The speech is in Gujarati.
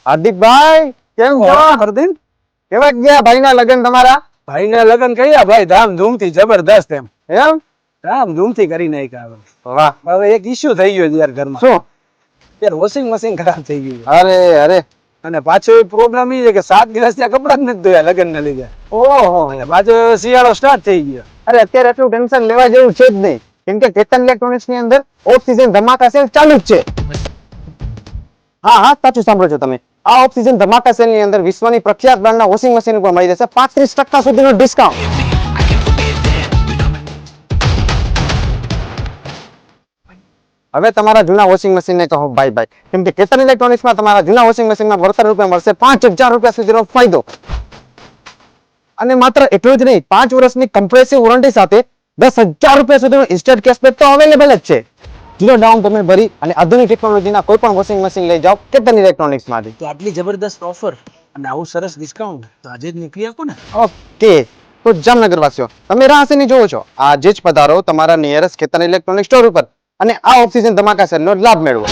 હાર્દિકભાઈ કેમ છો? હરદીન કેવા ગયા ભાઈના લગ્ન તમારા? ભાઈના લગ્ન કયા ભાઈ ધામધૂમથી જબરદસ્ત એમ એમ? ધામધૂમથી કરી નાખ્યા. વાહ. હવે એક ઇશ્યુ થઈ ગયો છે યાર ઘરમાં. શું? યાર વોશિંગ મશીન ખરાબ થઈ ગયું છે. અરે અરે. અને પાછો પ્રોબ્લેમ એ છે કે 7 દિવસ ત્યાં કપડાં જ નથી ધોયા લગ્નના લીધે. ઓહો. અને પાછો શિયાળો સ્ટાર્ટ થઈ ગયો. અરે અત્યારે એટલું ટેન્શન લેવા જેવું છે જ નહીં, કેમ કે કેતન ઇલેક્ટ્રોનિક્સ ની અંદર ઓફ સીઝન ધમાકા સેલ ચાલુ જ છે. હા હા, સાચું સાંભળો છો તમે. આ ઓફ સીઝન ધમાકા સેલ ની અંદર વિશ્વની પ્રખ્યાત બ્રાન્ડના વોશિંગ મશીન ઉપર મળી જશે 35% સુધીનો ડિસ્કાઉન્ટ. હવે તમારા જૂના વોશિંગ મશીન ને કહો બાય બાય, કેમ કે કેતન ઇલેક્ટ્રોનિક્સ માં તમારા જૂના વોશિંગ મશીનમાં વળતર રૂપે મળશે 5000 રૂપિયા સુધીનો ફાયદો. અને માત્ર એટલું જ નહીં, 5 વર્ષની કમ્પ્રેસિવ વોરંટી સાથે 10,000 રૂપિયા સુધીનો ઇન્સ્ટન્ટ કેશબેક તો અવેલેબલ જ છે. જીરો ડાઉન પેમેન્ટ ભરી અને આધુનિક ટેકનોલોજીના કોઈ પણ વોશિંગ મશીન લઈ જાઓ કેતન ઇલેક્ટ્રોનિક્સ માંથી. તો આટલી જબરદસ્ત ઓફર અને આવું સરસ ડિસ્કાઉન્ટ તો આજે જ નીકળી આપો ને. ઓકે, તો જામનગર વાસીઓ તમે રાહ શેની જોવો છો? આજે જ પધારો તમારા નિયરેસ્ટ કેતન ઇલેક્ટ્રોનિક સ્ટોર ઉપર અને આ ઓફ સીઝન ધમાકા સેલનો લાભ મેળવો.